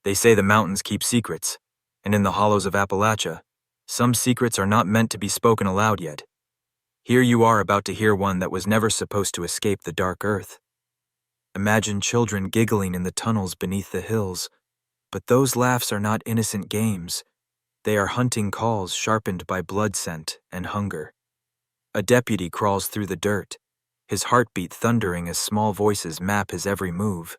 They say the mountains keep secrets, and in the hollows of Appalachia, some secrets are not meant to be spoken aloud yet. Here you are about to hear one that was never supposed to escape the dark earth. Imagine children giggling in the tunnels beneath the hills, but those laughs are not innocent games. They are hunting calls sharpened by blood scent and hunger. A deputy crawls through the dirt, his heartbeat thundering as small voices map his every move.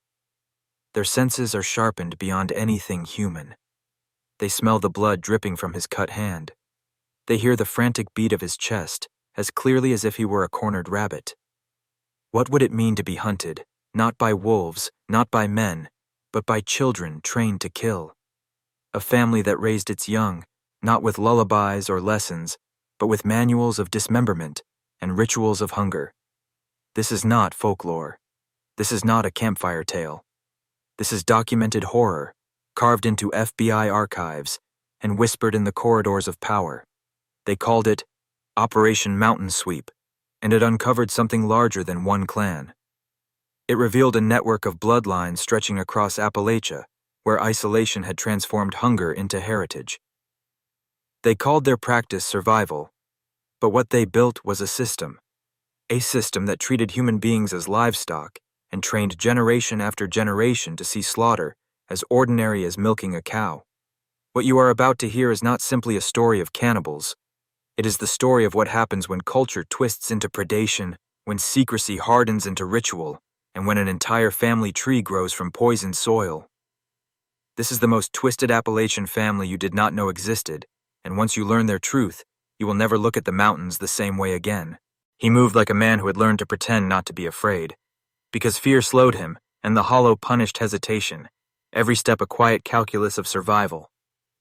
Their senses are sharpened beyond anything human. They smell the blood dripping from his cut hand. They hear the frantic beat of his chest, as clearly as if he were a cornered rabbit. What would it mean to be hunted, not by wolves, not by men, but by children trained to kill? A family that raised its young, not with lullabies or lessons, but with manuals of dismemberment and rituals of hunger. This is not folklore. This is not a campfire tale. This is documented horror, carved into FBI archives and whispered in the corridors of power. They called it Operation Mountain Sweep, and it uncovered something larger than one clan. It revealed a network of bloodlines stretching across Appalachia, where isolation had transformed hunger into heritage. They called their practice survival, but what they built was a system that treated human beings as livestock and trained generation after generation to see slaughter as ordinary as milking a cow. What you are about to hear is not simply a story of cannibals. It is the story of what happens when culture twists into predation, when secrecy hardens into ritual, and when an entire family tree grows from poisoned soil. This is the most twisted Appalachian family you did not know existed, and once you learn their truth, you will never look at the mountains the same way again. He moved like a man who had learned to pretend not to be afraid. Because fear slowed him, and the hollow punished hesitation, every step a quiet calculus of survival.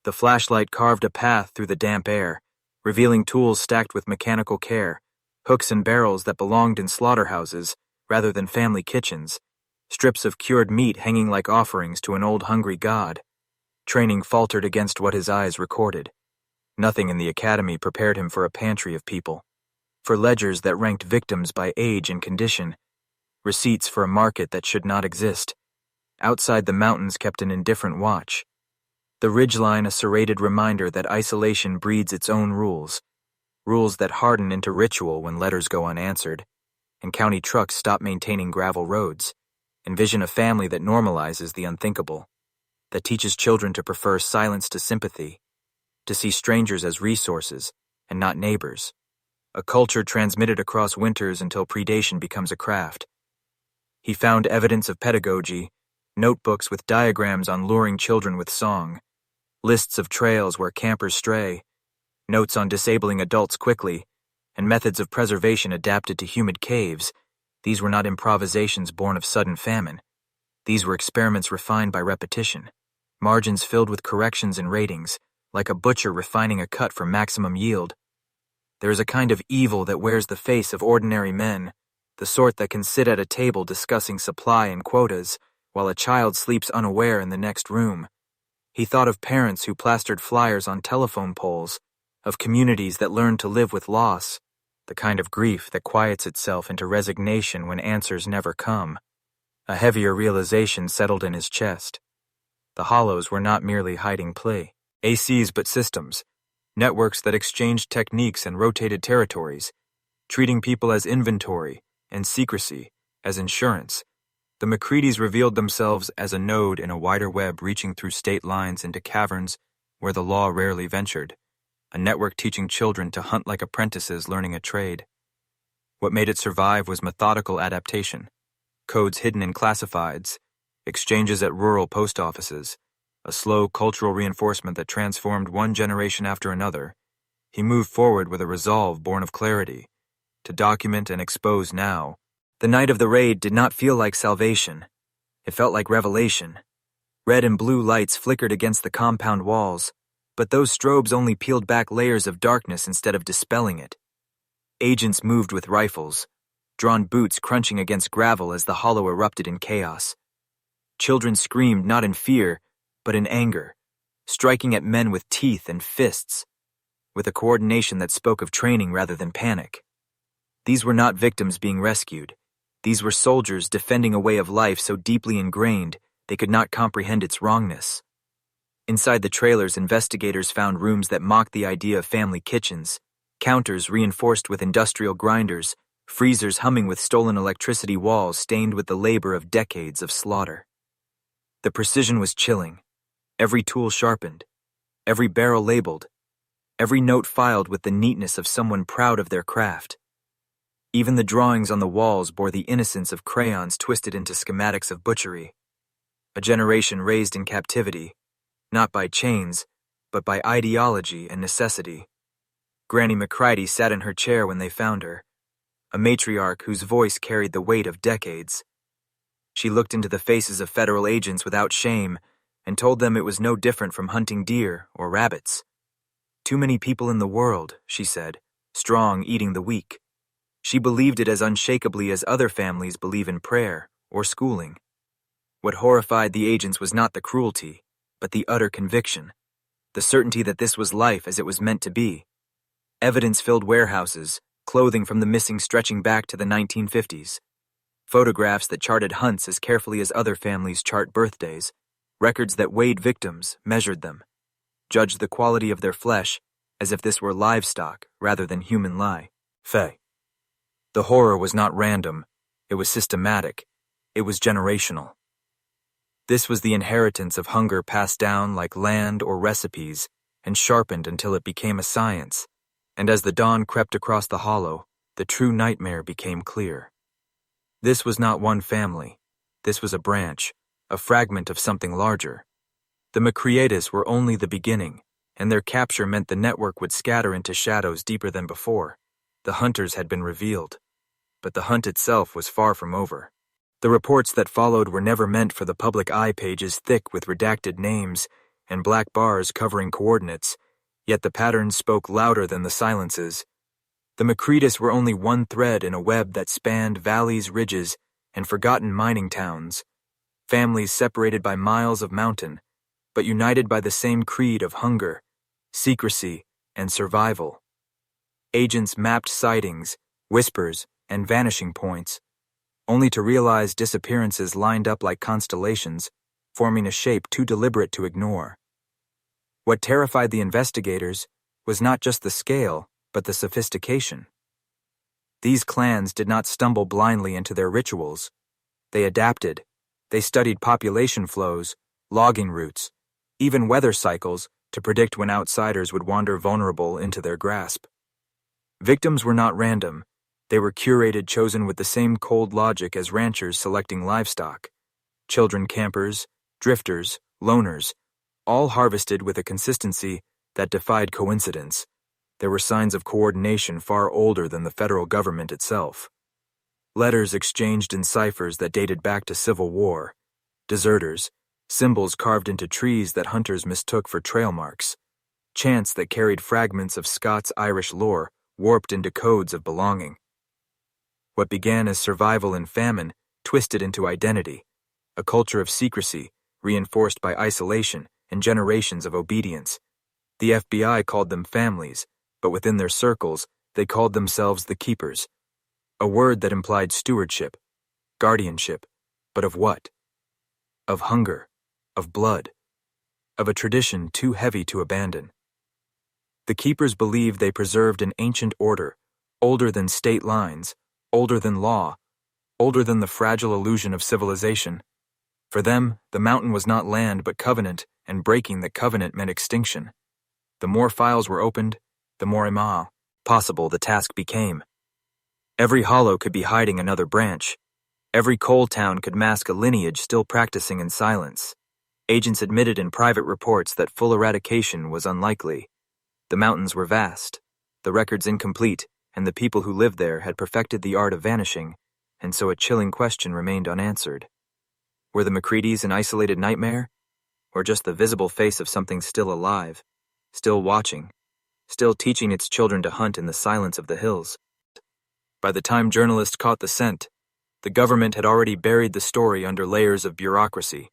The flashlight carved a path through the damp air, revealing tools stacked with mechanical care, hooks and barrels that belonged in slaughterhouses rather than family kitchens, strips of cured meat hanging like offerings to an old hungry god. Training faltered against what his eyes recorded. Nothing in the academy prepared him for a pantry of people, for ledgers that ranked victims by age and condition, receipts for a market that should not exist. Outside the mountains kept an indifferent watch. The ridgeline a serrated reminder that isolation breeds its own rules that harden into ritual when letters go unanswered, and county trucks stop maintaining gravel roads. Envision a family that normalizes the unthinkable, that teaches children to prefer silence to sympathy, to see strangers as resources and not neighbors. A culture transmitted across winters until predation becomes a craft. He found evidence of pedagogy, notebooks with diagrams on luring children with song, lists of trails where campers stray, notes on disabling adults quickly, and methods of preservation adapted to humid caves. These were not improvisations born of sudden famine. These were experiments refined by repetition, margins filled with corrections and ratings, like a butcher refining a cut for maximum yield. There is a kind of evil that wears the face of ordinary men, the sort that can sit at a table discussing supply and quotas while a child sleeps unaware in the next room. He thought of parents who plastered flyers on telephone poles, of communities that learned to live with loss, the kind of grief that quiets itself into resignation when answers never come. A heavier realization settled in his chest. The hollows were not merely hiding places but systems, networks that exchanged techniques and rotated territories, treating people as inventory and secrecy as insurance. The McCriedis revealed themselves as a node in a wider web reaching through state lines into caverns where the law rarely ventured, a network teaching children to hunt like apprentices learning a trade. What made it survive was methodical adaptation, codes hidden in classifieds, exchanges at rural post offices, a slow cultural reinforcement that transformed one generation after another. He moved forward with a resolve born of clarity, to document and expose now. The night of the raid did not feel like salvation. It felt like revelation. Red and blue lights flickered against the compound walls, but those strobes only peeled back layers of darkness instead of dispelling it. Agents moved with rifles, drawn boots crunching against gravel as the hollow erupted in chaos. Children screamed not in fear, but in anger, striking at men with teeth and fists, with a coordination that spoke of training rather than panic. These were not victims being rescued. These were soldiers defending a way of life so deeply ingrained they could not comprehend its wrongness. Inside the trailers, investigators found rooms that mocked the idea of family kitchens, counters reinforced with industrial grinders, freezers humming with stolen electricity, walls stained with the labor of decades of slaughter. The precision was chilling, every tool sharpened, every barrel labeled, every note filed with the neatness of someone proud of their craft. Even the drawings on the walls bore the innocence of crayons twisted into schematics of butchery. A generation raised in captivity, not by chains, but by ideology and necessity. Granny McCriedi sat in her chair when they found her, a matriarch whose voice carried the weight of decades. She looked into the faces of federal agents without shame and told them it was no different from hunting deer or rabbits. Too many people in the world, she said, strong eating the weak. She believed it as unshakably as other families believe in prayer or schooling. What horrified the agents was not the cruelty, but the utter conviction, the certainty that this was life as it was meant to be. Evidence-filled warehouses, clothing from the missing stretching back to the 1950s, photographs that charted hunts as carefully as other families chart birthdays, records that weighed victims, measured them, judged the quality of their flesh as if this were livestock rather than human life. The horror was not random, it was systematic, it was generational. This was the inheritance of hunger passed down like land or recipes and sharpened until it became a science, and as the dawn crept across the hollow, the true nightmare became clear. This was not one family, this was a branch, a fragment of something larger. The McCriedis were only the beginning, and their capture meant the network would scatter into shadows deeper than before. The hunters had been revealed, but the hunt itself was far from over. The reports that followed were never meant for the public eye, pages thick with redacted names and black bars covering coordinates, yet the patterns spoke louder than the silences. The McCriedis were only one thread in a web that spanned valleys, ridges, and forgotten mining towns, families separated by miles of mountain, but united by the same creed of hunger, secrecy, and survival. Agents mapped sightings, whispers, and vanishing points, only to realize disappearances lined up like constellations, forming a shape too deliberate to ignore. What terrified the investigators was not just the scale, but the sophistication. These clans did not stumble blindly into their rituals. They adapted. They studied population flows, logging routes, even weather cycles to predict when outsiders would wander vulnerable into their grasp. Victims were not random. They were curated, chosen with the same cold logic as ranchers selecting livestock. Children campers, drifters, loners, all harvested with a consistency that defied coincidence. There were signs of coordination far older than the federal government itself. Letters exchanged in ciphers that dated back to Civil War. Deserters, symbols carved into trees that hunters mistook for trail marks. Chants that carried fragments of Scots-Irish lore warped into codes of belonging. What began as survival in famine twisted into identity, a culture of secrecy reinforced by isolation and generations of obedience. The FBI called them families, but within their circles, they called themselves the keepers, a word that implied stewardship, guardianship, but of what? Of hunger, of blood, of a tradition too heavy to abandon. The keepers believed they preserved an ancient order, older than state lines, older than law, older than the fragile illusion of civilization. For them, the mountain was not land but covenant, and breaking the covenant meant extinction. The more files were opened, the more possible the task became. Every hollow could be hiding another branch. Every coal town could mask a lineage still practicing in silence. Agents admitted in private reports that full eradication was unlikely. The mountains were vast, the records incomplete, and the people who lived there had perfected the art of vanishing, and so a chilling question remained unanswered. Were the McCriedis an isolated nightmare, or just the visible face of something still alive, still watching, still teaching its children to hunt in the silence of the hills? By the time journalists caught the scent, the government had already buried the story under layers of bureaucracy.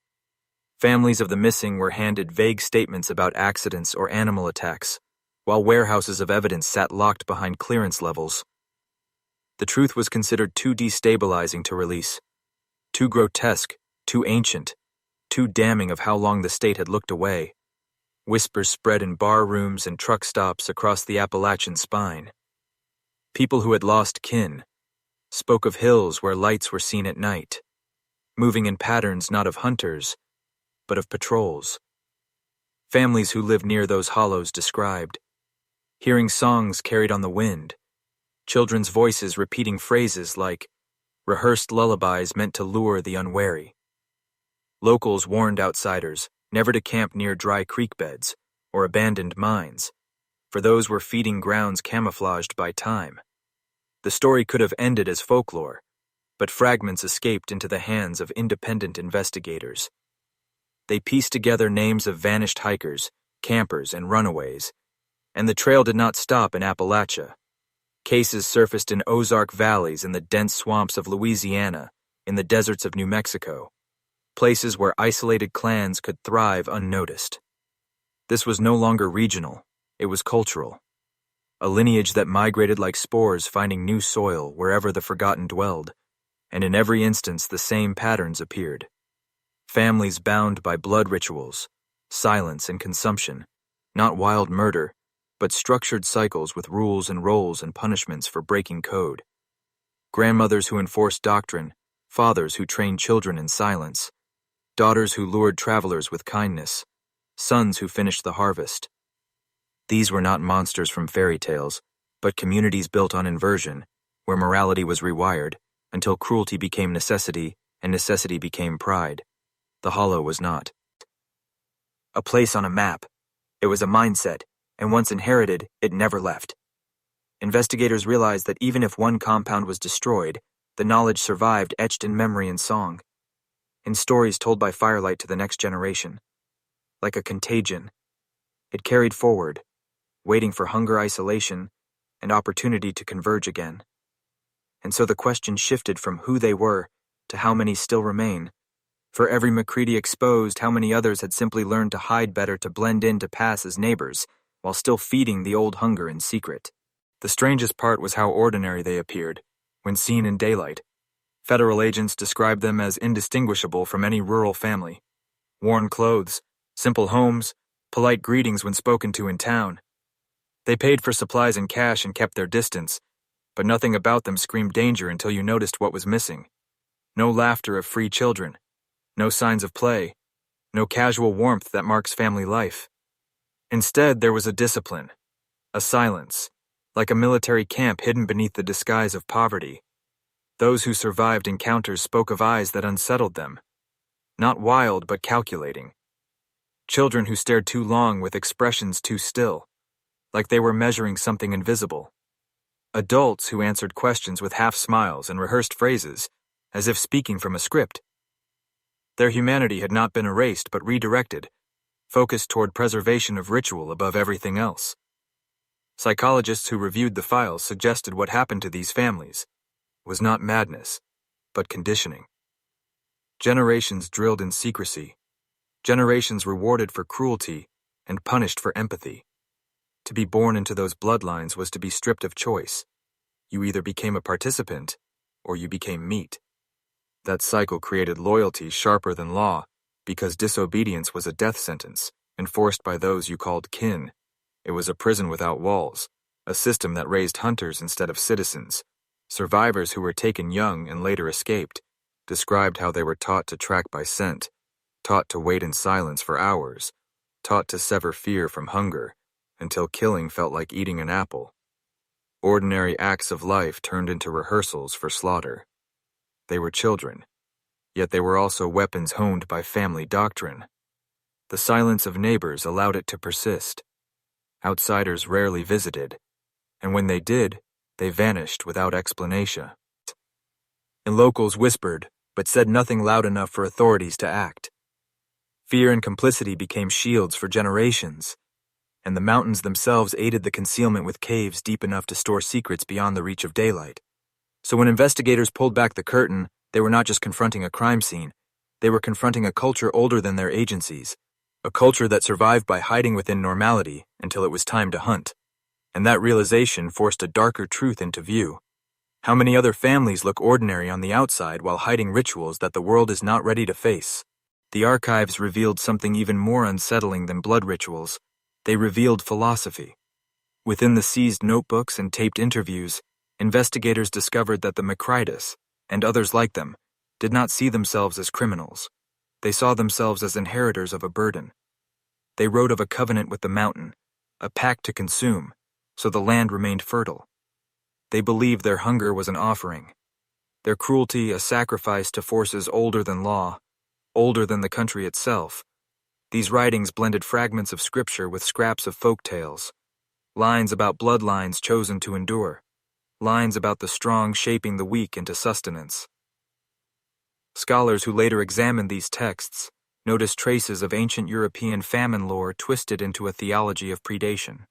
Families of the missing were handed vague statements about accidents or animal attacks, while warehouses of evidence sat locked behind clearance levels. The truth was considered too destabilizing to release, too grotesque, too ancient, too damning of how long the state had looked away. Whispers spread in bar rooms and truck stops across the Appalachian spine. People who had lost kin spoke of hills where lights were seen at night, moving in patterns not of hunters, but of patrols. Families who lived near those hollows described hearing songs carried on the wind, children's voices repeating phrases like rehearsed lullabies meant to lure the unwary. Locals warned outsiders never to camp near dry creek beds or abandoned mines, for those were feeding grounds camouflaged by time. The story could have ended as folklore, but fragments escaped into the hands of independent investigators. They pieced together names of vanished hikers, campers, and runaways, and the trail did not stop in Appalachia. Cases surfaced in Ozark valleys, in the dense swamps of Louisiana, in the deserts of New Mexico, places where isolated clans could thrive unnoticed. This was no longer regional, it was cultural. A lineage that migrated like spores, finding new soil wherever the forgotten dwelled, and in every instance the same patterns appeared. Families bound by blood rituals, silence and consumption, not wild murder, but structured cycles with rules and roles and punishments for breaking code. Grandmothers who enforced doctrine, fathers who trained children in silence, daughters who lured travelers with kindness, sons who finished the harvest. These were not monsters from fairy tales, but communities built on inversion, where morality was rewired, until cruelty became necessity and necessity became pride. The hollow was not a place on a map. It was a mindset, and once inherited, it never left. Investigators realized that even if one compound was destroyed, the knowledge survived, etched in memory and song, in stories told by firelight to the next generation. Like a contagion, it carried forward, waiting for hunger, isolation, and opportunity to converge again. And so the question shifted from who they were to how many still remain. For every McCriedi exposed, how many others had simply learned to hide better, to blend in, to pass as neighbors, while still feeding the old hunger in secret. The strangest part was how ordinary they appeared, when seen in daylight. Federal agents described them as indistinguishable from any rural family. Worn clothes, simple homes, polite greetings when spoken to in town. They paid for supplies in cash and kept their distance, but nothing about them screamed danger until you noticed what was missing. No laughter of free children, no signs of play, no casual warmth that marks family life. Instead, there was a discipline, a silence, like a military camp hidden beneath the disguise of poverty. Those who survived encounters spoke of eyes that unsettled them, not wild but calculating. Children who stared too long with expressions too still, like they were measuring something invisible. Adults who answered questions with half smiles and rehearsed phrases, as if speaking from a script. Their humanity had not been erased but redirected, focused toward preservation of ritual above everything else. Psychologists who reviewed the files suggested what happened to these families was not madness, but conditioning. Generations drilled in secrecy, generations rewarded for cruelty and punished for empathy. To be born into those bloodlines was to be stripped of choice. You either became a participant, or you became meat. That cycle created loyalty sharper than law, because disobedience was a death sentence, enforced by those you called kin. It was a prison without walls, a system that raised hunters instead of citizens. Survivors who were taken young and later escaped described how they were taught to track by scent, taught to wait in silence for hours, taught to sever fear from hunger, until killing felt like eating an apple. Ordinary acts of life turned into rehearsals for slaughter. They were children, yet they were also weapons honed by family doctrine. The silence of neighbors allowed it to persist. Outsiders rarely visited, and when they did, they vanished without explanation. And locals whispered, but said nothing loud enough for authorities to act. Fear and complicity became shields for generations, and the mountains themselves aided the concealment with caves deep enough to store secrets beyond the reach of daylight. So when investigators pulled back the curtain, they were not just confronting a crime scene, they were confronting a culture older than their agencies, a culture that survived by hiding within normality until it was time to hunt. And that realization forced a darker truth into view. How many other families look ordinary on the outside while hiding rituals that the world is not ready to face? The archives revealed something even more unsettling than blood rituals. They revealed philosophy. Within the seized notebooks and taped interviews, investigators discovered that the McCriedis, and others like them, did not see themselves as criminals. They saw themselves as inheritors of a burden. They wrote of a covenant with the mountain, a pact to consume, so the land remained fertile. They believed their hunger was an offering, their cruelty a sacrifice to forces older than law, older than the country itself. These writings blended fragments of scripture with scraps of folk tales, lines about bloodlines chosen to endure, lines about the strong shaping the weak into sustenance. Scholars who later examined these texts noticed traces of ancient European famine lore twisted into a theology of predation.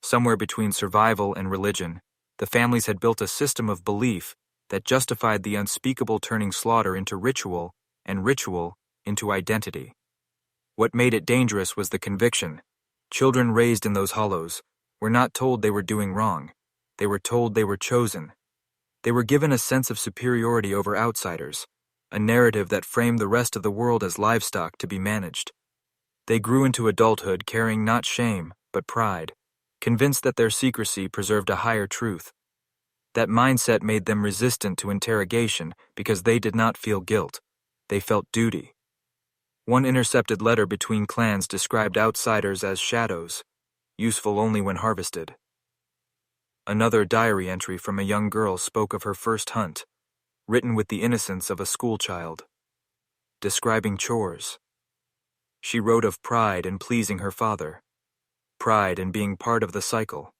Somewhere between survival and religion, the families had built a system of belief that justified the unspeakable turning slaughter into ritual and ritual into identity. What made it dangerous was the conviction. Children raised in those hollows were not told they were doing wrong. They were told they were chosen. They were given a sense of superiority over outsiders, a narrative that framed the rest of the world as livestock to be managed. They grew into adulthood carrying not shame, but pride, convinced that their secrecy preserved a higher truth. That mindset made them resistant to interrogation because they did not feel guilt. They felt duty. One intercepted letter between clans described outsiders as shadows, useful only when harvested. Another diary entry from a young girl spoke of her first hunt, written with the innocence of a schoolchild, describing chores. She wrote of pride in pleasing her father, pride in being part of the cycle.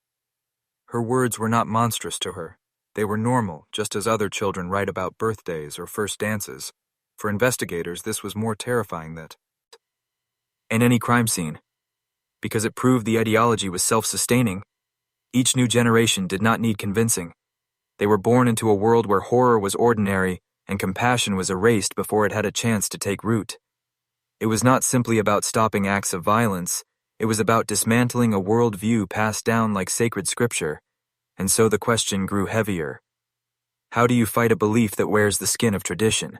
Her words were not monstrous to her. They were normal, just as other children write about birthdays or first dances. For investigators, this was more terrifying than any crime scene, because it proved the ideology was self-sustaining. Each new generation did not need convincing. They were born into a world where horror was ordinary and compassion was erased before it had a chance to take root. It was not simply about stopping acts of violence, it was about dismantling a worldview passed down like sacred scripture, and so the question grew heavier. How do you fight a belief that wears the skin of tradition?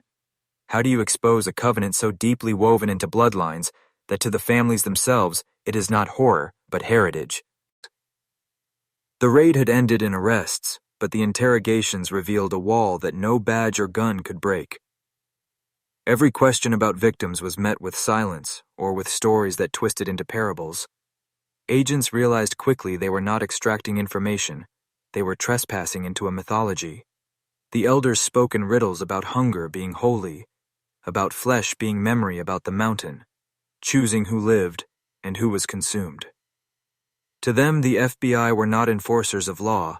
How do you expose a covenant so deeply woven into bloodlines that to the families themselves it is not horror but heritage? The raid had ended in arrests, but the interrogations revealed a wall that no badge or gun could break. Every question about victims was met with silence or with stories that twisted into parables. Agents realized quickly they were not extracting information, they were trespassing into a mythology. The elders spoke in riddles about hunger being holy, about flesh being memory about the mountain, choosing who lived and who was consumed. To them, the FBI were not enforcers of law,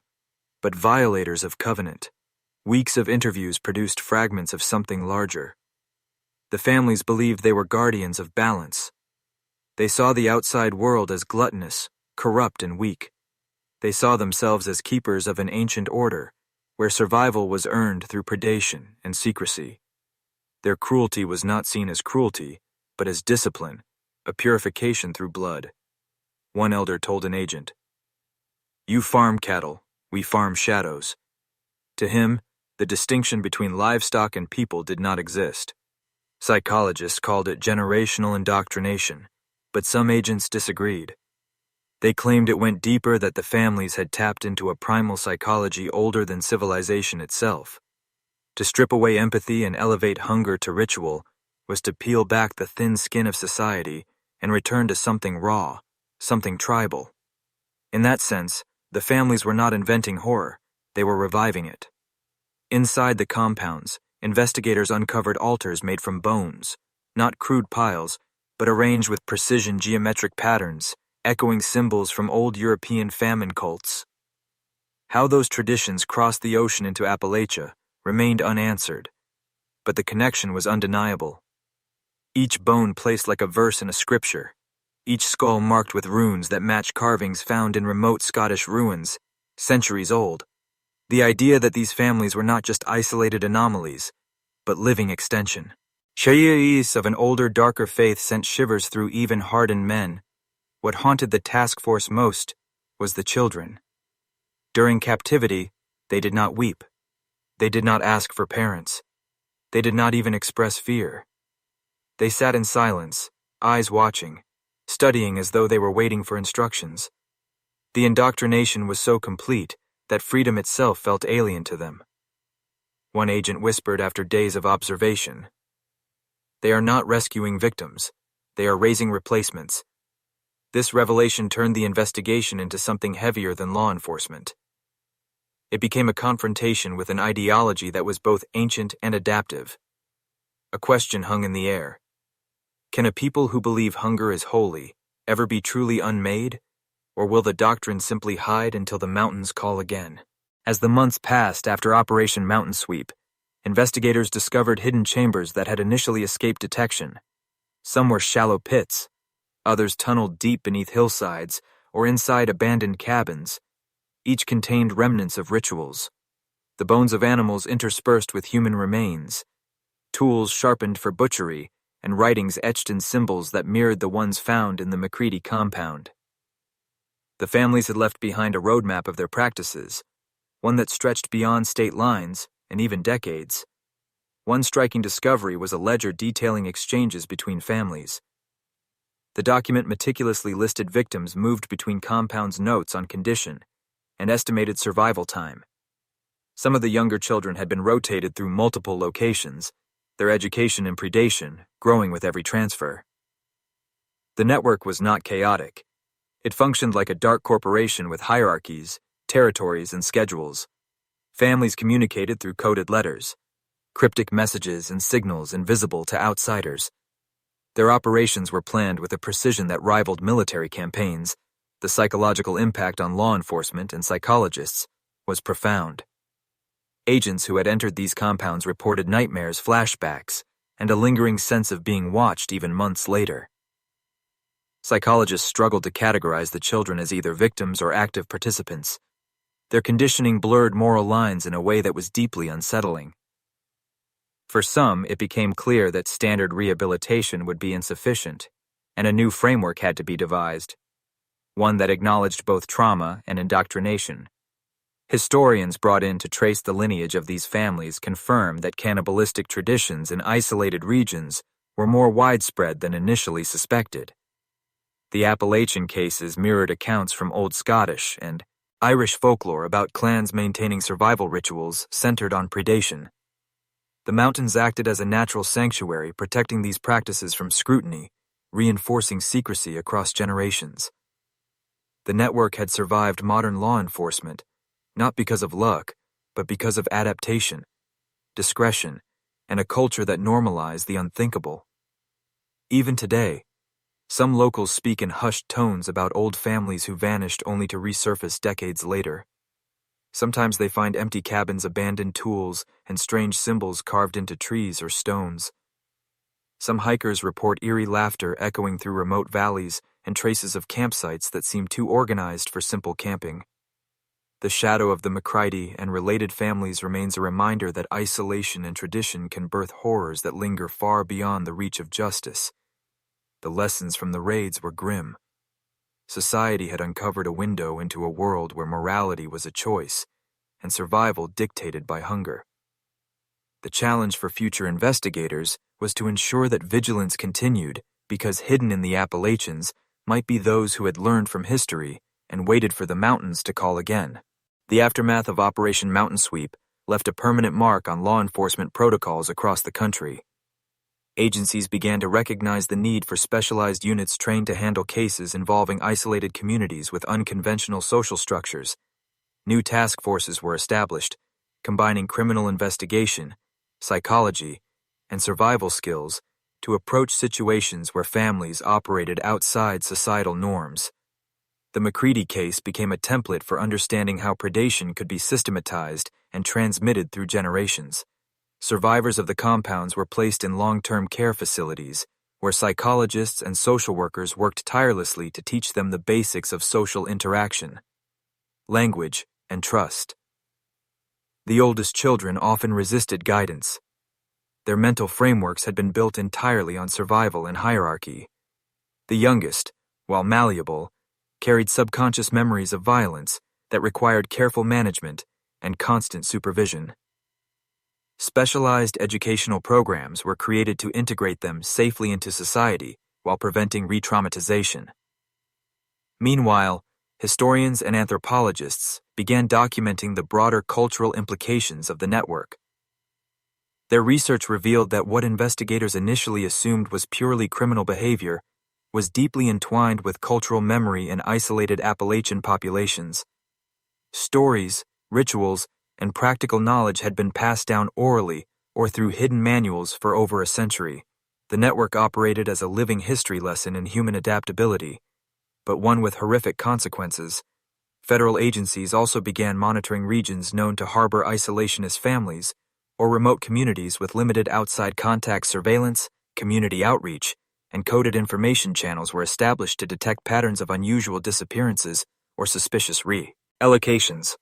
but violators of covenant. Weeks of interviews produced fragments of something larger. The families believed they were guardians of balance. They saw the outside world as gluttonous, corrupt, and weak. They saw themselves as keepers of an ancient order, where survival was earned through predation and secrecy. Their cruelty was not seen as cruelty, but as discipline, a purification through blood. One elder told an agent, "You farm cattle, we farm shadows." To him, the distinction between livestock and people did not exist. Psychologists called it generational indoctrination, but some agents disagreed. They claimed it went deeper, that the families had tapped into a primal psychology older than civilization itself. To strip away empathy and elevate hunger to ritual was to peel back the thin skin of society and return to something raw, something tribal. In that sense, the families were not inventing horror, they were reviving it. Inside the compounds, investigators uncovered altars made from bones, not crude piles, but arranged with precision geometric patterns, echoing symbols from old European famine cults. How those traditions crossed the ocean into Appalachia remained unanswered, but the connection was undeniable. Each bone placed like a verse in a scripture, each skull marked with runes that match carvings found in remote Scottish ruins, centuries old. The idea that these families were not just isolated anomalies, but living extension. Shayis of an older, darker faith sent shivers through even hardened men. What haunted the task force most was the children. During captivity, they did not weep. They did not ask for parents. They did not even express fear. They sat in silence, eyes watching, studying as though they were waiting for instructions. The indoctrination was so complete that freedom itself felt alien to them. One agent whispered after days of observation, "They are not rescuing victims. They are raising replacements." This revelation turned the investigation into something heavier than law enforcement. It became a confrontation with an ideology that was both ancient and adaptive. A question hung in the air. Can a people who believe hunger is holy ever be truly unmade, or will the doctrine simply hide until the mountains call again? As the months passed after Operation Mountain Sweep, investigators discovered hidden chambers that had initially escaped detection. Some were shallow pits, others tunneled deep beneath hillsides or inside abandoned cabins. Each contained remnants of rituals, the bones of animals interspersed with human remains, tools sharpened for butchery, and writings etched in symbols that mirrored the ones found in the McCriedi compound. The families had left behind a roadmap of their practices, one that stretched beyond state lines and even decades. One striking discovery was a ledger detailing exchanges between families. The document meticulously listed victims moved between compounds' notes on condition and estimated survival time. Some of the younger children had been rotated through multiple locations, their education in Predation growing with every transfer. The network was not chaotic. It functioned like a dark corporation with hierarchies, territories, and schedules. Families communicated through coded letters, cryptic messages and signals invisible to outsiders. Their operations were planned with a precision that rivaled military campaigns. The psychological impact on law enforcement and psychologists was profound. Agents who had entered these compounds reported nightmares, flashbacks, and a lingering sense of being watched even months later. Psychologists struggled to categorize the children as either victims or active participants. Their conditioning blurred moral lines in a way that was deeply unsettling. For some, it became clear that standard rehabilitation would be insufficient, and a new framework had to be devised, one that acknowledged both trauma and indoctrination. Historians brought in to trace the lineage of these families confirm that cannibalistic traditions in isolated regions were more widespread than initially suspected. The Appalachian cases mirrored accounts from Old Scottish and Irish folklore about clans maintaining survival rituals centered on predation. The mountains acted as a natural sanctuary, protecting these practices from scrutiny, reinforcing secrecy across generations. The network had survived modern law enforcement, not because of luck, but because of adaptation, discretion, and a culture that normalized the unthinkable. Even today, some locals speak in hushed tones about old families who vanished only to resurface decades later. Sometimes they find empty cabins, abandoned tools, and strange symbols carved into trees or stones. Some hikers report eerie laughter echoing through remote valleys and traces of campsites that seem too organized for simple camping. The shadow of the McCriedi and related families remains a reminder that isolation and tradition can birth horrors that linger far beyond the reach of justice. The lessons from the raids were grim. Society had uncovered a window into a world where morality was a choice and survival dictated by hunger. The challenge for future investigators was to ensure that vigilance continued, because hidden in the Appalachians might be those who had learned from history and waited for the mountains to call again. The aftermath of Operation Mountain Sweep left a permanent mark on law enforcement protocols across the country. Agencies began to recognize the need for specialized units trained to handle cases involving isolated communities with unconventional social structures. New task forces were established, combining criminal investigation, psychology, and survival skills to approach situations where families operated outside societal norms. The McCriedi case became a template for understanding how predation could be systematized and transmitted through generations. Survivors of the compounds were placed in long-term care facilities, where psychologists and social workers worked tirelessly to teach them the basics of social interaction, language, and trust. The oldest children often resisted guidance. Their mental frameworks had been built entirely on survival and hierarchy. The youngest, while malleable, carried subconscious memories of violence that required careful management and constant supervision. Specialized educational programs were created to integrate them safely into society while preventing re-traumatization. Meanwhile, historians and anthropologists began documenting the broader cultural implications of the network. Their research revealed that what investigators initially assumed was purely criminal behavior was deeply entwined with cultural memory in isolated Appalachian populations. Stories, rituals, and practical knowledge had been passed down orally or through hidden manuals for over a century. The network operated as a living history lesson in human adaptability, but one with horrific consequences. Federal agencies also began monitoring regions known to harbor isolationist families or remote communities with limited outside contact surveillance, community outreach, and coded information channels were established to detect patterns of unusual disappearances or suspicious re-allocations.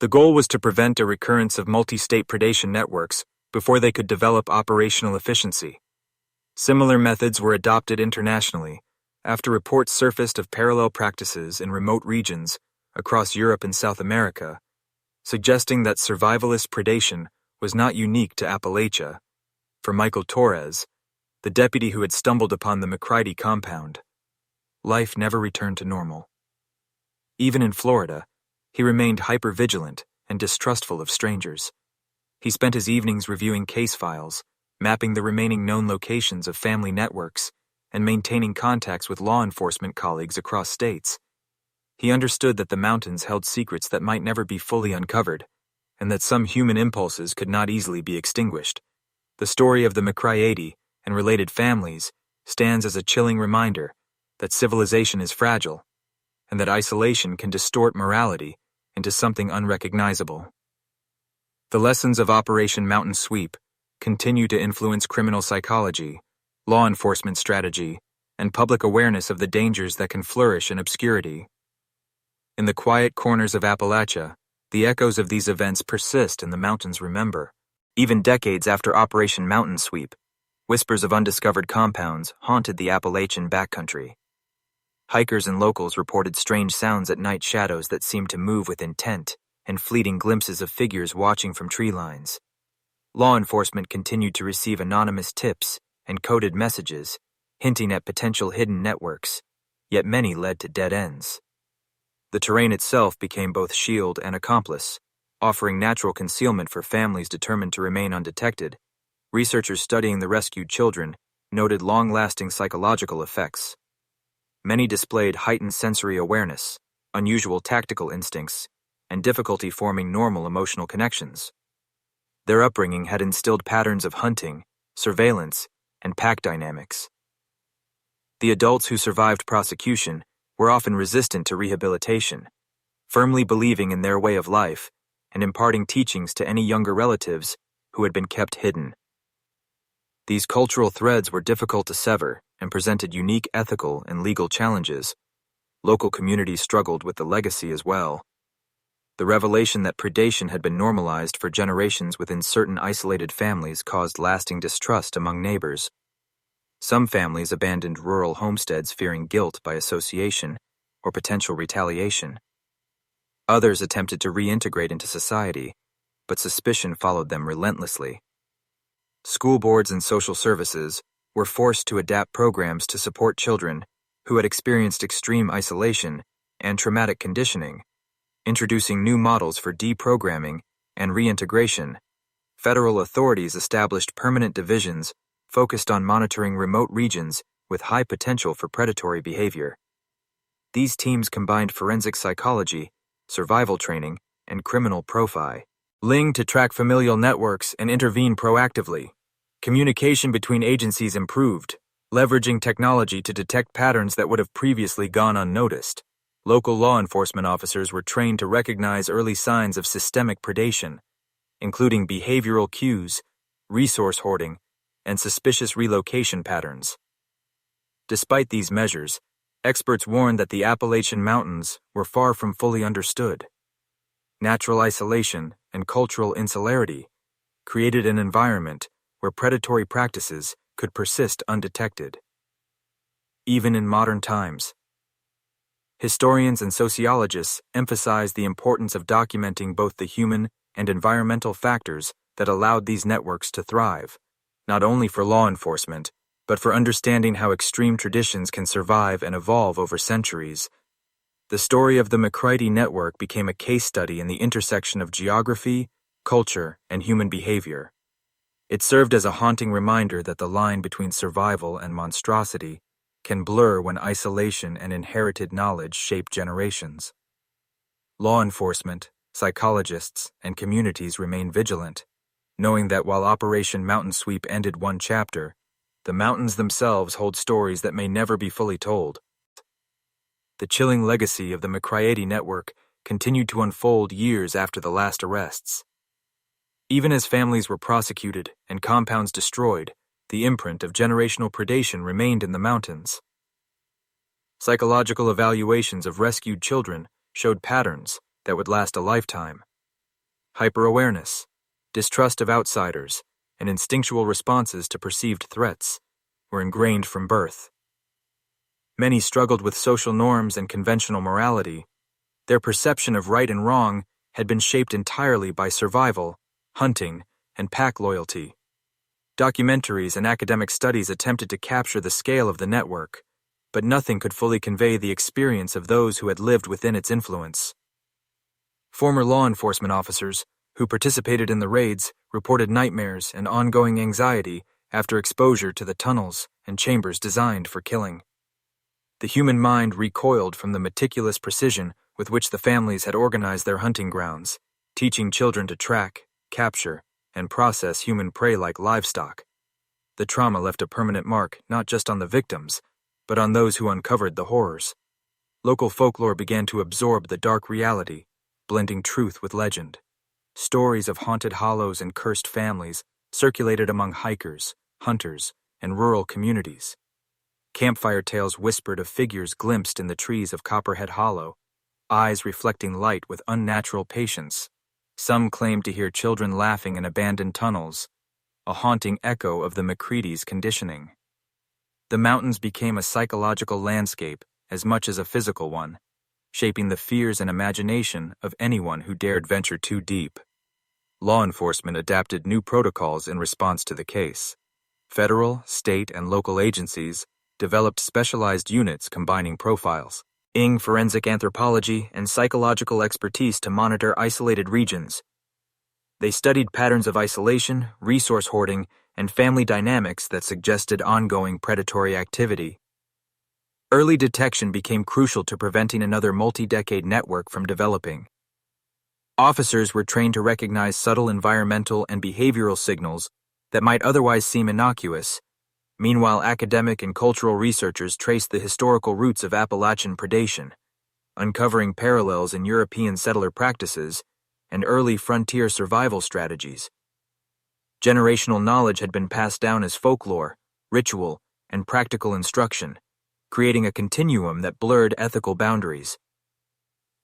The goal was to prevent a recurrence of multi-state predation networks before they could develop operational efficiency. Similar methods were adopted internationally after reports surfaced of parallel practices in remote regions across Europe and South America, suggesting that survivalist predation was not unique to Appalachia. For Michael Torres, the deputy who had stumbled upon the McCriedi compound, life never returned to normal. Even in Florida, he remained hypervigilant and distrustful of strangers. He spent his evenings reviewing case files, mapping the remaining known locations of family networks, and maintaining contacts with law enforcement colleagues across states. He understood that the mountains held secrets that might never be fully uncovered, and that some human impulses could not easily be extinguished. The story of the McCriedi and related families stands as a chilling reminder that civilization is fragile, and that isolation can distort morality into something unrecognizable. The lessons of Operation Mountain Sweep continue to influence criminal psychology, law enforcement strategy, and public awareness of the dangers that can flourish in obscurity. In the quiet corners of Appalachia, the echoes of these events persist and the mountains remember. Even decades after Operation Mountain Sweep, whispers of undiscovered compounds haunted the Appalachian backcountry. Hikers and locals reported strange sounds at night, shadows that seemed to move with intent, and fleeting glimpses of figures watching from tree lines. Law enforcement continued to receive anonymous tips and coded messages, hinting at potential hidden networks, yet many led to dead ends. The terrain itself became both shield and accomplice, offering natural concealment for families determined to remain undetected. Researchers studying the rescued children noted long-lasting psychological effects. Many displayed heightened sensory awareness, unusual tactical instincts, and difficulty forming normal emotional connections. Their upbringing had instilled patterns of hunting, surveillance, and pack dynamics. The adults who survived prosecution were often resistant to rehabilitation, firmly believing in their way of life and imparting teachings to any younger relatives who had been kept hidden. These cultural threads were difficult to sever and presented unique ethical and legal challenges. Local communities struggled with the legacy as well. The revelation that predation had been normalized for generations within certain isolated families caused lasting distrust among neighbors. Some families abandoned rural homesteads fearing guilt by association or potential retaliation. Others attempted to reintegrate into society, but suspicion followed them relentlessly. School boards and social services were forced to adapt programs to support children who had experienced extreme isolation and traumatic conditioning, introducing new models for deprogramming and reintegration. Federal authorities established permanent divisions focused on monitoring remote regions with high potential for predatory behavior. These teams combined forensic psychology, survival training, and criminal profiling to track familial networks and intervene proactively. Communication between agencies improved, leveraging technology to detect patterns that would have previously gone unnoticed. Local law enforcement officers were trained to recognize early signs of systemic predation, including behavioral cues, resource hoarding, and suspicious relocation patterns. Despite these measures, experts warned that the Appalachian Mountains were far from fully understood. Natural isolation and cultural insularity created an environment where predatory practices could persist undetected. Even in modern times, historians and sociologists emphasize the importance of documenting both the human and environmental factors that allowed these networks to thrive, not only for law enforcement, but for understanding how extreme traditions can survive and evolve over centuries. The story of the McCriedi network became a case study in the intersection of geography, culture, and human behavior. It served as a haunting reminder that the line between survival and monstrosity can blur when isolation and inherited knowledge shape generations. Law enforcement, psychologists, and communities remain vigilant, knowing that while Operation Mountain Sweep ended one chapter, the mountains themselves hold stories that may never be fully told. The chilling legacy of the McCriedi network continued to unfold years after the last arrests. Even as families were prosecuted and compounds destroyed, the imprint of generational predation remained in the mountains. Psychological evaluations of rescued children showed patterns that would last a lifetime. Hyper-awareness, distrust of outsiders, and instinctual responses to perceived threats were ingrained from birth. Many struggled with social norms and conventional morality. Their perception of right and wrong had been shaped entirely by survival, hunting, and pack loyalty. Documentaries and academic studies attempted to capture the scale of the network, but nothing could fully convey the experience of those who had lived within its influence. Former law enforcement officers who participated in the raids reported nightmares and ongoing anxiety after exposure to the tunnels and chambers designed for killing. The human mind recoiled from the meticulous precision with which the families had organized their hunting grounds, teaching children to track, capture, and process human prey like livestock. The trauma left a permanent mark not just on the victims, but on those who uncovered the horrors. Local folklore began to absorb the dark reality, blending truth with legend. Stories of haunted hollows and cursed families circulated among hikers, hunters, and rural communities. Campfire tales whispered of figures glimpsed in the trees of Copperhead Hollow, eyes reflecting light with unnatural patience. Some claimed to hear children laughing in abandoned tunnels, a haunting echo of the McCriedi's conditioning. The mountains became a psychological landscape as much as a physical one, shaping the fears and imagination of anyone who dared venture too deep. Law enforcement adapted new protocols in response to the case. Federal, state, and local agencies developed specialized units combining profiles, forensic anthropology, and psychological expertise to monitor isolated regions. They studied patterns of isolation, resource hoarding, and family dynamics that suggested ongoing predatory activity. Early detection became crucial to preventing another multi-decade network from developing. Officers were trained to recognize subtle environmental and behavioral signals that might otherwise seem innocuous. Meanwhile, academic and cultural researchers traced the historical roots of Appalachian predation, uncovering parallels in European settler practices and early frontier survival strategies. Generational knowledge had been passed down as folklore, ritual, and practical instruction, creating a continuum that blurred ethical boundaries.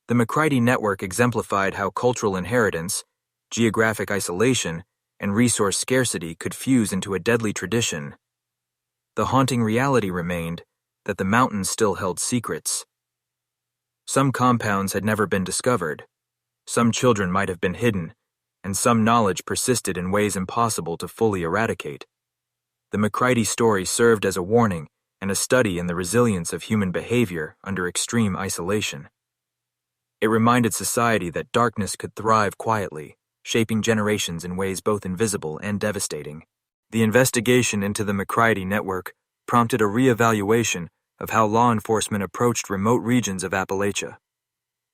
The McCriedi network exemplified how cultural inheritance, geographic isolation, and resource scarcity could fuse into a deadly tradition. The haunting reality remained that the mountains still held secrets. Some compounds had never been discovered, some children might have been hidden, and some knowledge persisted in ways impossible to fully eradicate. The McCriedi story served as a warning and a study in the resilience of human behavior under extreme isolation. It reminded society that darkness could thrive quietly, shaping generations in ways both invisible and devastating. The investigation into the McCriedi network prompted a reevaluation of how law enforcement approached remote regions of Appalachia.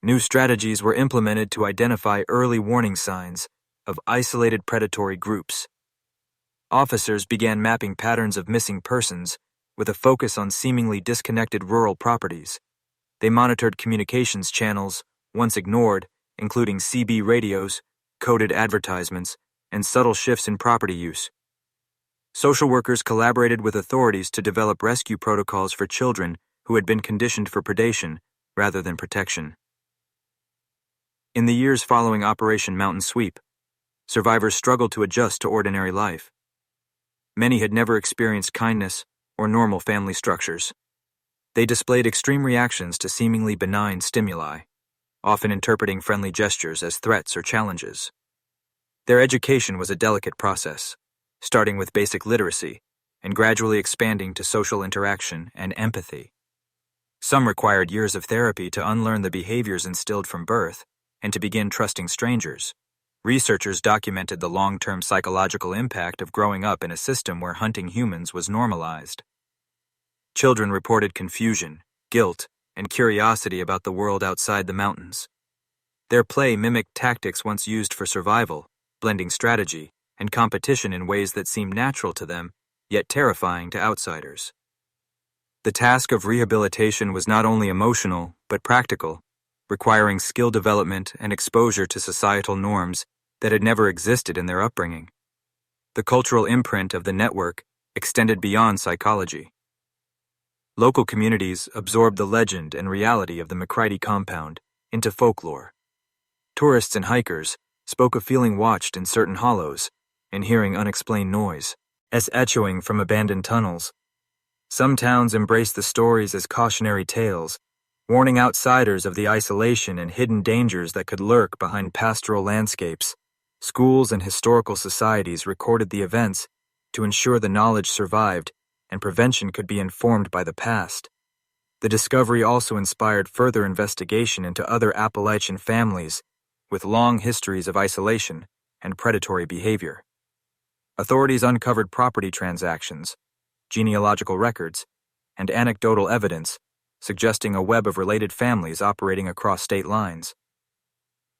New strategies were implemented to identify early warning signs of isolated predatory groups. Officers began mapping patterns of missing persons with a focus on seemingly disconnected rural properties. They monitored communications channels, once ignored, including CB radios, coded advertisements, and subtle shifts in property use. Social workers collaborated with authorities to develop rescue protocols for children who had been conditioned for predation rather than protection. In the years following Operation Mountain Sweep, survivors struggled to adjust to ordinary life. Many had never experienced kindness or normal family structures. They displayed extreme reactions to seemingly benign stimuli, often interpreting friendly gestures as threats or challenges. Their education was a delicate process, starting with basic literacy and gradually expanding to social interaction and empathy. Some required years of therapy to unlearn the behaviors instilled from birth and to begin trusting strangers. Researchers documented the long-term psychological impact of growing up in a system where hunting humans was normalized. Children reported confusion, guilt, and curiosity about the world outside the mountains. Their play mimicked tactics once used for survival, blending strategy and competition in ways that seemed natural to them, yet terrifying to outsiders. The task of rehabilitation was not only emotional, but practical, requiring skill development and exposure to societal norms that had never existed in their upbringing. The cultural imprint of the network extended beyond psychology. Local communities absorbed the legend and reality of the McCriedi compound into folklore. Tourists and hikers spoke of feeling watched in certain hollows and hearing unexplained noise, as echoing from abandoned tunnels. Some towns embraced the stories as cautionary tales, warning outsiders of the isolation and hidden dangers that could lurk behind pastoral landscapes. Schools and historical societies recorded the events to ensure the knowledge survived and prevention could be informed by the past. The discovery also inspired further investigation into other Appalachian families with long histories of isolation and predatory behavior. Authorities uncovered property transactions, genealogical records, and anecdotal evidence suggesting a web of related families operating across state lines.